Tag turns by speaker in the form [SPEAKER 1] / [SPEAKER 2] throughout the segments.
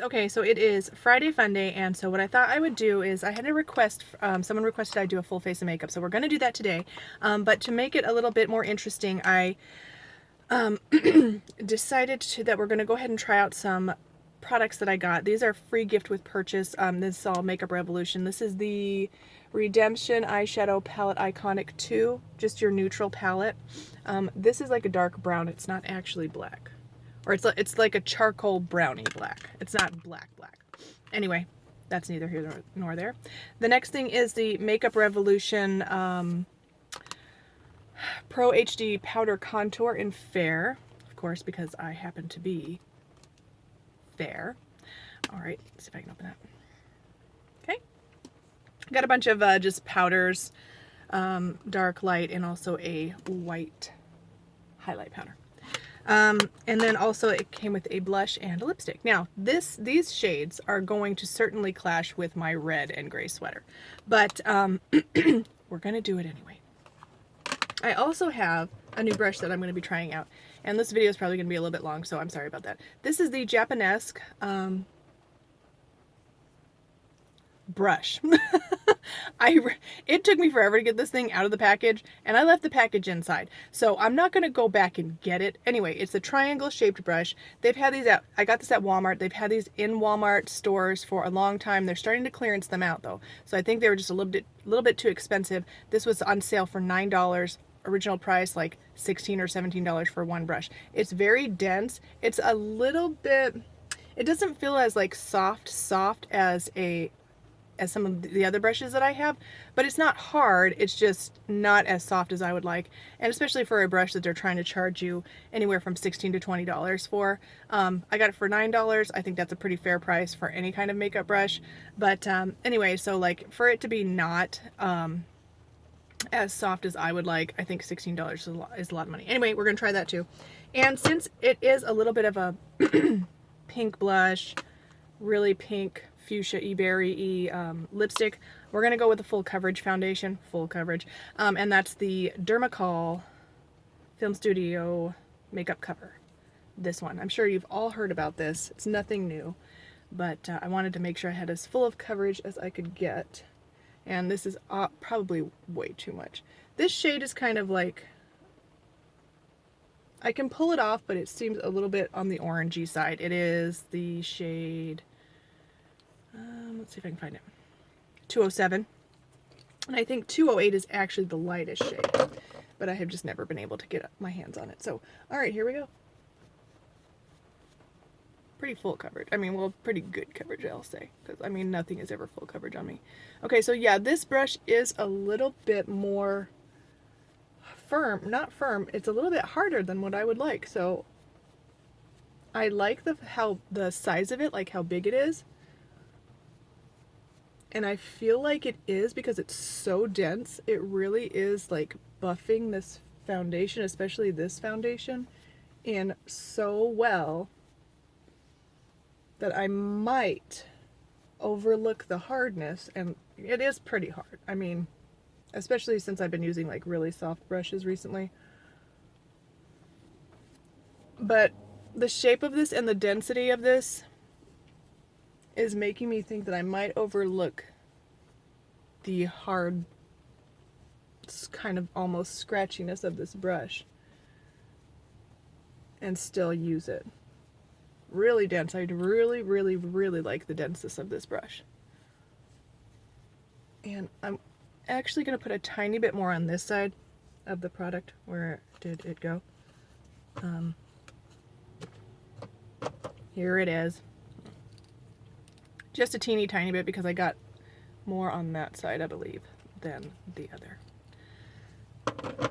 [SPEAKER 1] Okay, so it is Friday Funday, and so what I thought I would do is I had a request, someone requested I do a full face of makeup, so we're going to do that today. But to make it a little bit more interesting, I decided that we're going to go ahead and try out some products that I got. These are free gift with purchase. This is all Makeup Revolution. This is the Redemption Eyeshadow Palette Iconic 2, just your neutral palette. This is like a dark brown. It's not actually black. Or it's like a charcoal brownie black. It's not black. Anyway, that's neither here nor there. The next thing is the Makeup Revolution Pro HD Powder Contour in Fair. Of course, because I happen to be fair. All right, let's see if I can open that. Okay. Got a bunch of just powders, dark, light, and also a white highlight powder. And then also it came with a blush and a lipstick. Now, these shades are going to certainly clash with my red and gray sweater, but we're going to do it anyway. I also have a new brush that I'm going to be trying out, and this video is probably going to be a little bit long, so I'm sorry about that. This is the Japanesque brush. It took me forever to get this thing out of the package, and I left the package inside, so I'm not going to go back and get it. Anyway, it's a triangle shaped brush. They've had these at, I got this at Walmart. They've had these in Walmart stores for a long time. They're starting to clearance them out though, so I think they were just a little bit too expensive. This was on sale for $9. Original price like $16 or $17 for one brush. It's very dense. It's a little bit, it doesn't feel as like soft as some of the other brushes that I have, but it's not hard. It's just not as soft as I would like, and especially for a brush that they're trying to charge you anywhere from $16 to $20 for. I got it for $9. I think that's a pretty fair price for any kind of makeup brush. But anyway, so like for it to be not as soft as I would like, I think $16 is a lot of money. Anyway, we're gonna try that too. And since it is a little bit of a pink blush, really pink fuchsia berry lipstick, we're gonna go with the full coverage foundation, and that's the Dermacol Film Studio makeup cover. This one, I'm sure you've all heard about this. It's nothing new, but I wanted to make sure I had as full of coverage as I could get. And this is probably way too much. This shade is kind of like, I can pull it off, but it seems a little bit on the orangey side. It is the shade, let's see if I can find it, 207. And I think 208 is actually the lightest shade, but I have just never been able to get my hands on it. So, all right, here we go. Pretty full coverage. I mean, well, pretty good coverage, I'll say, because I mean, nothing is ever full coverage on me. Okay, so yeah, this brush is a little bit more firm, not firm, it's a little bit harder than what I would like. So I like the size of it, like how big it is. And I feel like it is, because it's so dense, it really is like buffing this foundation, especially this foundation, in so well that I might overlook the hardness, and it is pretty hard. I mean, especially since I've been using like really soft brushes recently. But the shape of this and the density of this is making me think that I might overlook the hard, kind of almost scratchiness of this brush and still use it. Really dense. I really like the denseness of this brush. And I'm actually going to put a tiny bit more on this side of the product. Where did it go? Here it is. Just a teeny tiny bit, because I got more on that side, I believe, than the other. Alright.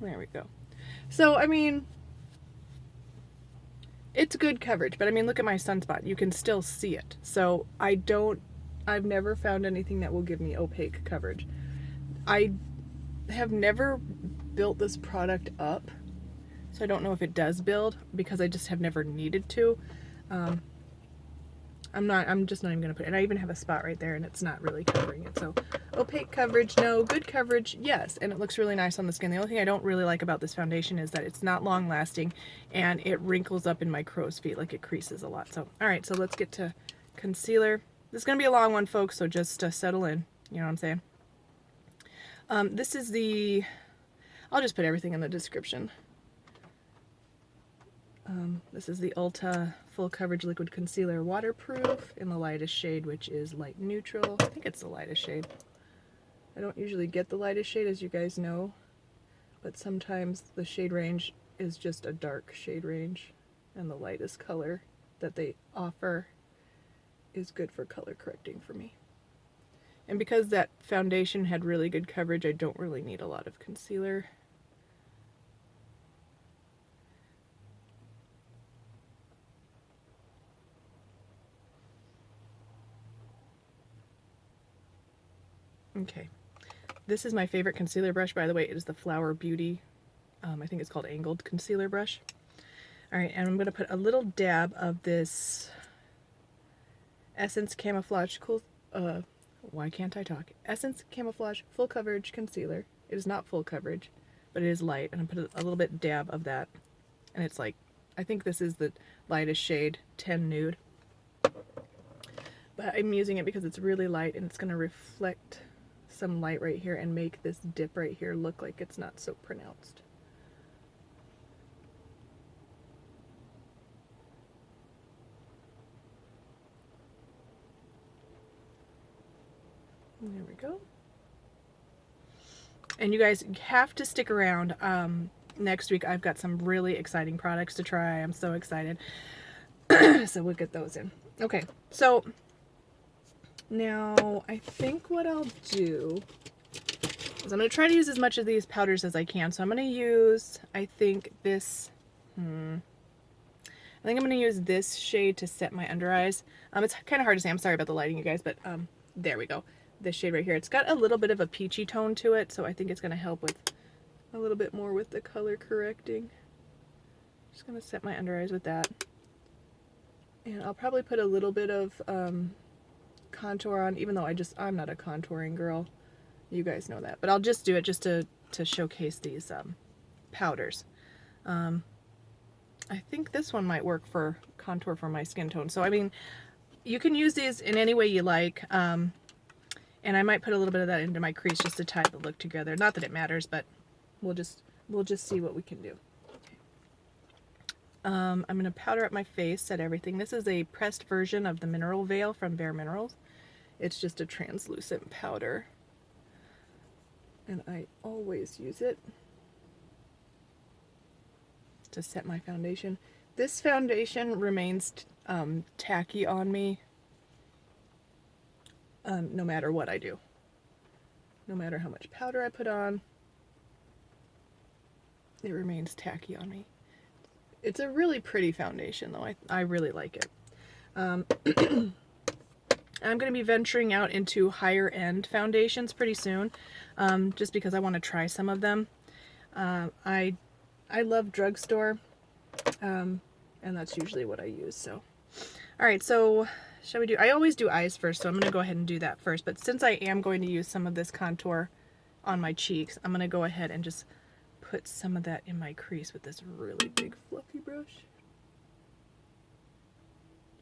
[SPEAKER 1] There we go. So, I mean, it's good coverage, but I mean, look at my sunspot. You can still see it. So I've never found anything that will give me opaque coverage. I have never built this product up, so I don't know if it does build, because I just have never needed to. I'm just not even going to put it. And I even have a spot right there and it's not really covering it. So opaque coverage, no. Good coverage, yes. And it looks really nice on the skin. The only thing I don't really like about this foundation is that it's not long lasting and it wrinkles up in my crow's feet, like it creases a lot. So, all right, so let's get to concealer. This is going to be a long one, folks, so just settle in. You know what I'm saying? This is the, I'll just put everything in the description. This is the Ulta Full Coverage Liquid Concealer Waterproof in the lightest shade, which is light neutral. I think it's the lightest shade. I don't usually get the lightest shade, as you guys know, but sometimes the shade range is just a dark shade range, and the lightest color that they offer is good for color correcting for me. And because that foundation had really good coverage, I don't really need a lot of concealer. Okay, this is my favorite concealer brush, by the way. It is the Flower Beauty, I think it's called Angled Concealer Brush. All right, and I'm going to put a little dab of this Essence Camouflage why can't I talk? Essence Camouflage Full Coverage Concealer. It is not full coverage, but it is light, and I put a little bit dab of that, and it's like, I think this is the lightest shade, 10 Nude. But I'm using it because it's really light, and it's going to reflect some light right here and make this dip right here look like it's not so pronounced. There we go. And you guys have to stick around. Next week I've got some really exciting products to try. I'm so excited. So we'll get those in. Okay, so now I think what I'll do is I'm going to try to use as much of these powders as I can. So I'm going to use, I think this, I think I'm going to use this shade to set my under eyes. It's kind of hard to say. I'm sorry about the lighting, you guys, but there we go. This shade right here. It's got a little bit of a peachy tone to it, so I think it's going to help with a little bit more with the color correcting. Just going to set my under eyes with that. And I'll probably put a little bit of contour on, even though I'm not a contouring girl. You guys know that. But I'll just do it just to showcase these powders. I think this one might work for contour for my skin tone. So, I mean, you can use these in any way you like. And I might put a little bit of that into my crease just to tie the look together. Not that it matters, but we'll just see what we can do. Okay. I'm going to powder up my face, set everything. This is a pressed version of the Mineral Veil from Bare Minerals. It's just a translucent powder. And I always use it to set my foundation. This foundation remains tacky on me. No matter what I do. No matter how much powder I put on, it remains tacky on me. It's a really pretty foundation, though. I really like it. I'm going to be venturing out into higher end foundations pretty soon, just because I want to try some of them. I love drugstore, and that's usually what I use. So, all right, so shall we do, I always do eyes first, so I'm going to go ahead and do that first. But since I am going to use some of this contour on my cheeks, I'm going to go ahead and just put some of that in my crease with this really big fluffy brush.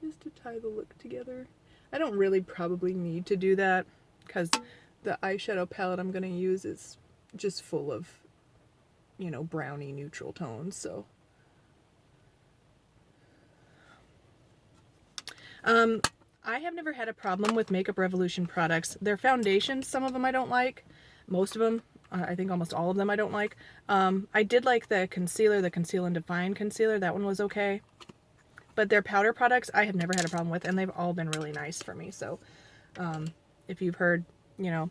[SPEAKER 1] Just to tie the look together. I don't really probably need to do that because the eyeshadow palette I'm going to use is just full of, you know, brownie neutral tones, so. I have never had a problem with Makeup Revolution products. Their foundations, some of them I don't like. Most of them, I think almost all of them I don't like. I did like the concealer, the Conceal and Define concealer. That one was okay. But their powder products I have never had a problem with, and they've all been really nice for me. So if you've heard, you know,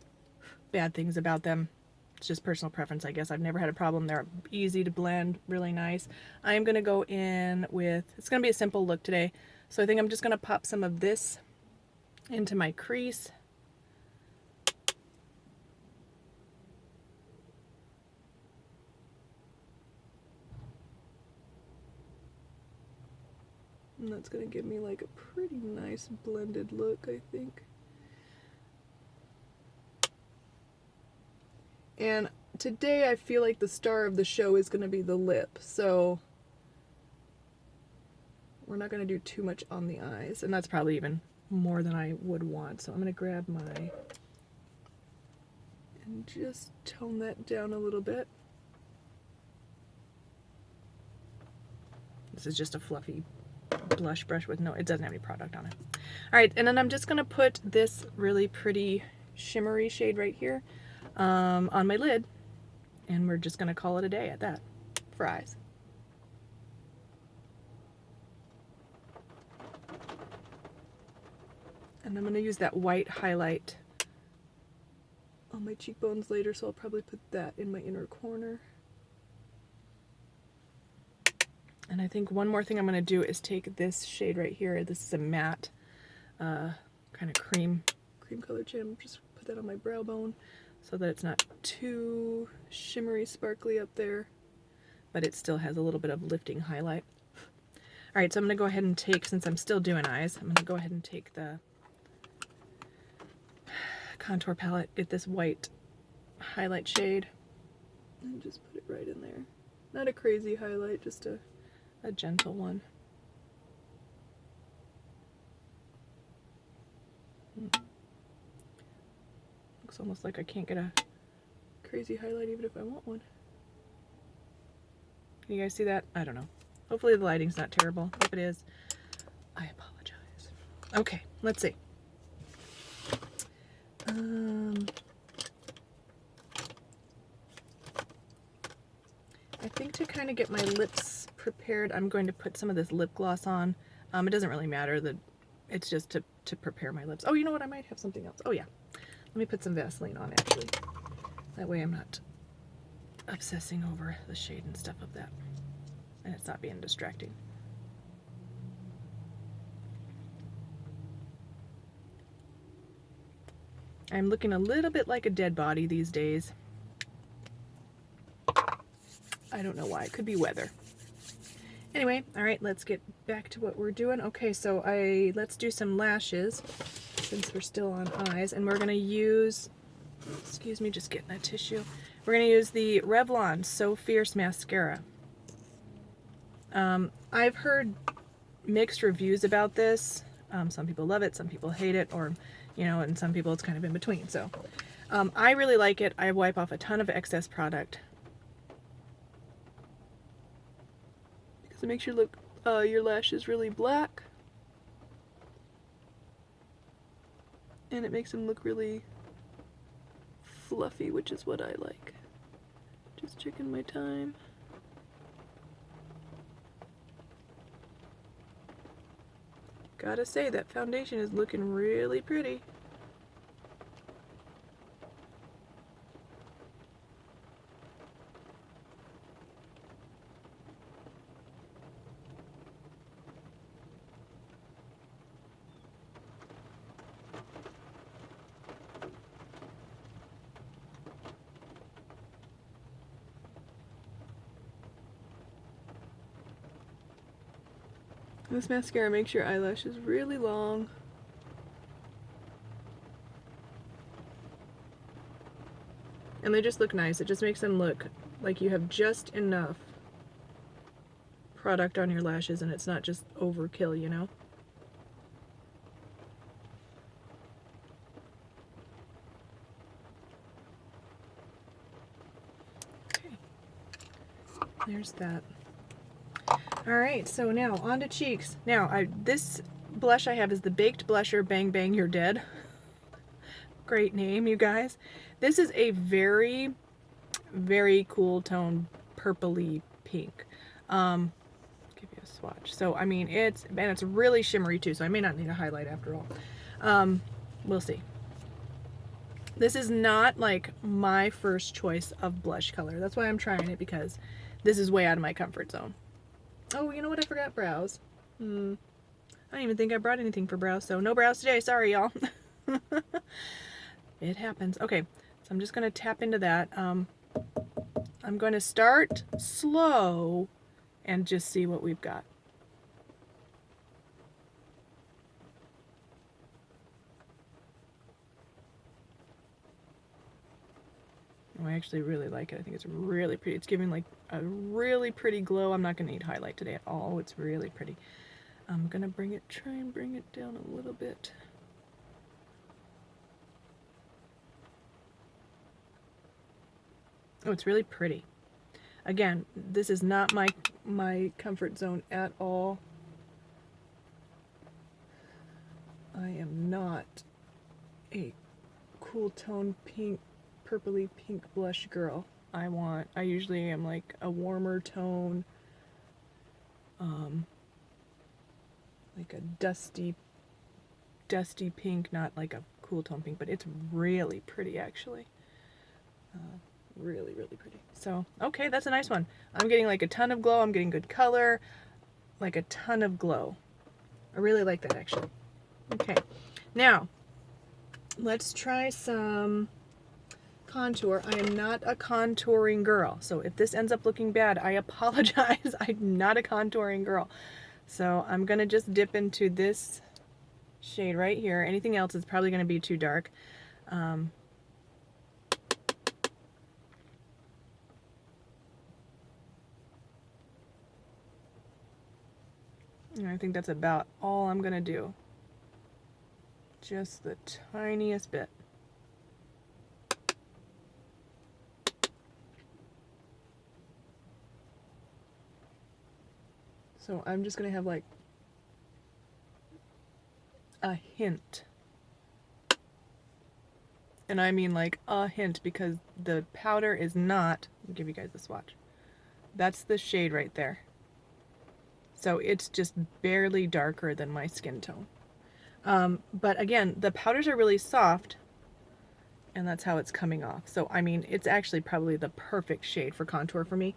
[SPEAKER 1] bad things about them, it's just personal preference, I guess. I've never had a problem. They're easy to blend, really nice. I am going to go in with, it's going to be a simple look today. So I think I'm just going to pop some of this into my crease. And that's going to give me like a pretty nice blended look, I think. And today I feel like the star of the show is going to be the lip, so we're not going to do too much on the eyes, and that's probably even more than I would want. So I'm going to grab my, and just tone that down a little bit. This is just a fluffy blush brush with it doesn't have any product on it. All right, and then I'm just going to put this really pretty shimmery shade right here on my lid, and we're just going to call it a day at that for eyes. And I'm going to use that white highlight on my cheekbones later, so I'll probably put that in my inner corner. And I think one more thing I'm going to do is take this shade right here. This is a matte kind of cream color shade. Just put that on my brow bone so that it's not too shimmery sparkly up there, but it still has a little bit of lifting highlight. All right, so I'm going to go ahead and take, since I'm still doing eyes, I'm going to go ahead and take the contour palette, get this white highlight shade, and just put it right in there. Not a crazy highlight, just a gentle one. Looks almost like I can't get a crazy highlight even if I want one. Can you guys see that? I don't know. Hopefully the lighting's not terrible. If it is, I apologize. Okay, let's see. I think to kind of get my lips prepared, I'm going to put some of this lip gloss on. It doesn't really matter, it's just to prepare my lips. Oh, you know what? I might have something else. Oh yeah, let me put some Vaseline on actually. That way I'm not obsessing over the shade and stuff of that, and it's not being distracting. I'm looking a little bit like a dead body these days. I don't know why. It could be weather. Anyway, all right, let's get back to what we're doing. Okay, so let's do some lashes since we're still on eyes, and we're gonna use, excuse me, just getting a tissue. We're gonna use the Revlon So Fierce mascara. I've heard mixed reviews about this. Some people love it, some people hate it, or and some people it's kind of in between. So I really like it. I wipe off a ton of excess product because it makes your lashes really black, and it makes them look really fluffy, which is what I like. Just checking my time. Gotta say, that foundation is looking really pretty. This mascara makes your eyelashes really long. And they just look nice. It just makes them look like you have just enough product on your lashes and it's not just overkill, you know? Okay. There's that. Alright, so now on to cheeks. Now, this blush I have is the Baked Blusher Bang Bang You're Dead. Great name, you guys. This is a very, very cool tone, purpley pink. Give you a swatch. So, I mean, it's really shimmery too, so I may not need a highlight after all. We'll see. This is not like my first choice of blush color. That's why I'm trying it, because this is way out of my comfort zone. Oh, you know what? I forgot brows. I don't even think I brought anything for brows, so no brows today. Sorry, y'all. It happens. Okay, so I'm just going to tap into that. I'm going to start slow and just see what we've got. Oh, I actually really like it. I think it's really pretty. It's giving like a really pretty glow. I'm not going to need highlight today at all. It's really pretty. I'm going to try and bring it down a little bit. Oh, it's really pretty. Again, this is not my comfort zone at all. I am not a cool tone pink, purpley pink blush girl. I usually am like a warmer tone, like a dusty pink, not like a cool tone pink, but it's really pretty actually. Really, really pretty. So, okay, that's a nice one. I'm getting like a ton of glow. I'm getting good color, like a ton of glow. I really like that actually. Okay, now let's try some contour. I am not a contouring girl, so if this ends up looking bad, I apologize. I'm not a contouring girl. So I'm gonna just dip into this shade right here. Anything else is probably gonna be too dark. And I think that's about all I'm gonna do. Just the tiniest bit. So I'm just gonna have like a hint. And I mean like a hint because the powder is not, I'll give you guys a swatch. That's the shade right there. So it's just barely darker than my skin tone. But again, the powders are really soft and that's how it's coming off. So I mean, it's actually probably the perfect shade for contour for me.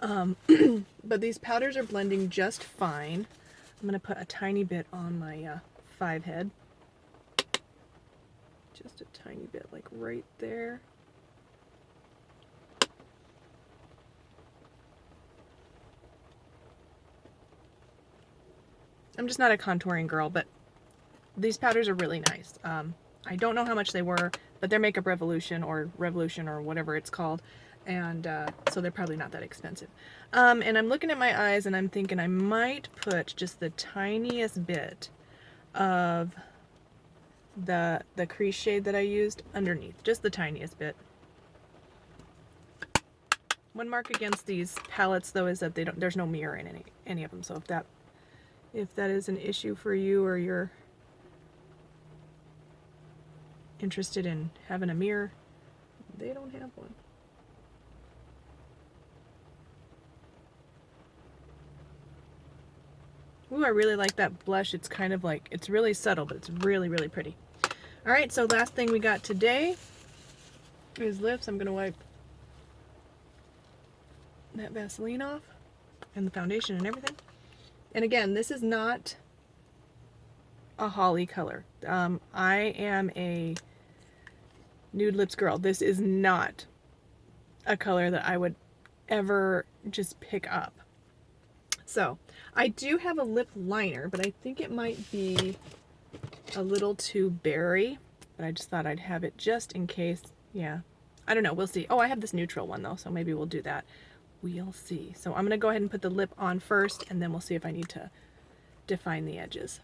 [SPEAKER 1] But these powders are blending just fine. I'm going to put a tiny bit on my 5 head. Just a tiny bit, like right there. I'm just not a contouring girl, but these powders are really nice. I don't know how much they were, but they're Makeup Revolution or whatever it's called. And so they're probably not that expensive. And I'm looking at my eyes and I'm thinking I might put just the tiniest bit of the crease shade that I used underneath. Just the tiniest bit. One mark against these palettes though is that there's no mirror in any of them. So if that is an issue for you or you're interested in having a mirror, they don't have one. Ooh, I really like that blush. It's kind of like, it's really subtle, but it's really, really pretty. All right, so last thing we got today is lips. I'm gonna wipe that Vaseline off and the foundation and everything. And again, this is not a holly color. I am a nude lips girl. This is not a color that I would ever just pick up. So I do have a lip liner, but I think it might be a little too berry, but I just thought I'd have it just in case. Yeah, I don't know, we'll see. Oh, I have this neutral one though, so maybe we'll do that. We'll see. So I'm gonna go ahead and put the lip on first, and then we'll see if I need to define the edges.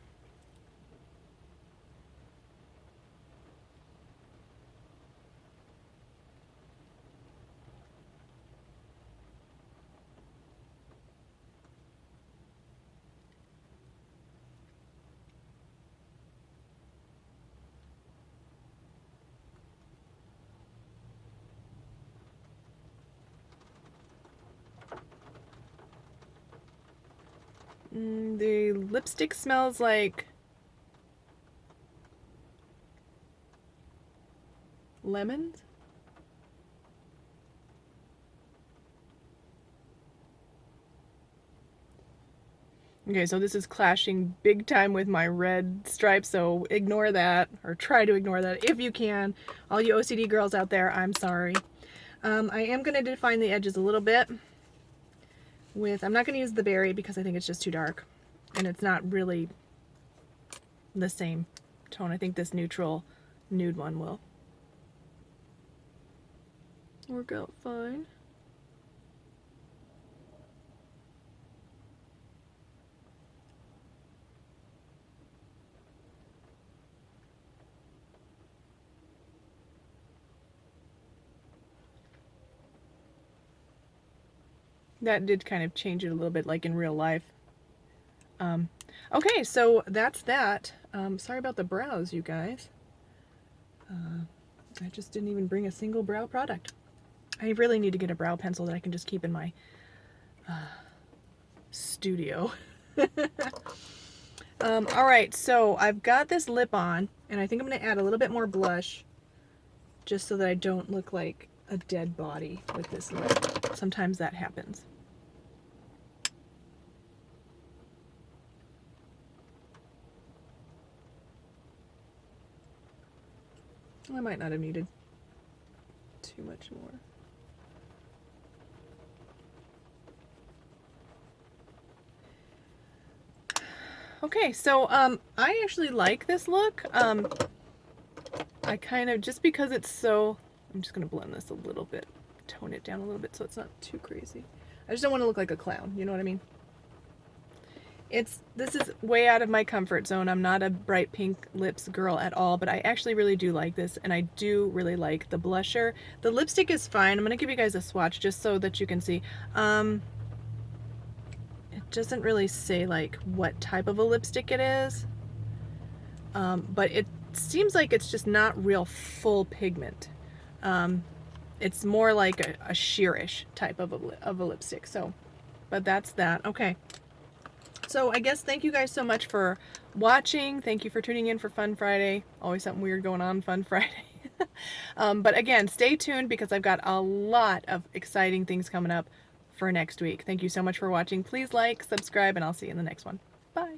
[SPEAKER 1] The lipstick smells like lemons. Okay, so this is clashing big time with my red stripes, so ignore that, or try to ignore that if you can. All you OCD girls out there, I'm sorry. I am going to define the edges a little bit with, I'm not going to use the berry because I think it's just too dark, and it's not really the same tone. I think this neutral nude one will. Work out fine. That did kind of change it a little bit, like in real life. Okay, so that's that. Sorry about the brows, you guys. I just didn't even bring a single brow product. I really need to get a brow pencil that I can just keep in my studio. All right, so I've got this lip on, and I think I'm going to add a little bit more blush just so that I don't look like a dead body with this lip. Sometimes that happens. I might not have needed too much more. Okay, so I actually like this look. I kind of, just because it's so, I'm just going to blend this a little bit, tone it down a little bit so it's not too crazy. I just don't want to look like a clown, you know what I mean? This is way out of my comfort zone. I'm not a bright pink lips girl at all, but I actually really do like this, and I do really like the blusher. The lipstick is fine. I'm going to give you guys a swatch just so that you can see. It doesn't really say like what type of a lipstick it is, but it seems like it's just not real full pigment. It's more like a sheerish type of a lipstick. So, but that's that. Okay. So I guess thank you guys so much for watching. Thank you for tuning in for Fun Friday. Always something weird going on Fun Friday. But again, stay tuned because I've got a lot of exciting things coming up for next week. Thank you so much for watching. Please like, subscribe, and I'll see you in the next one. Bye.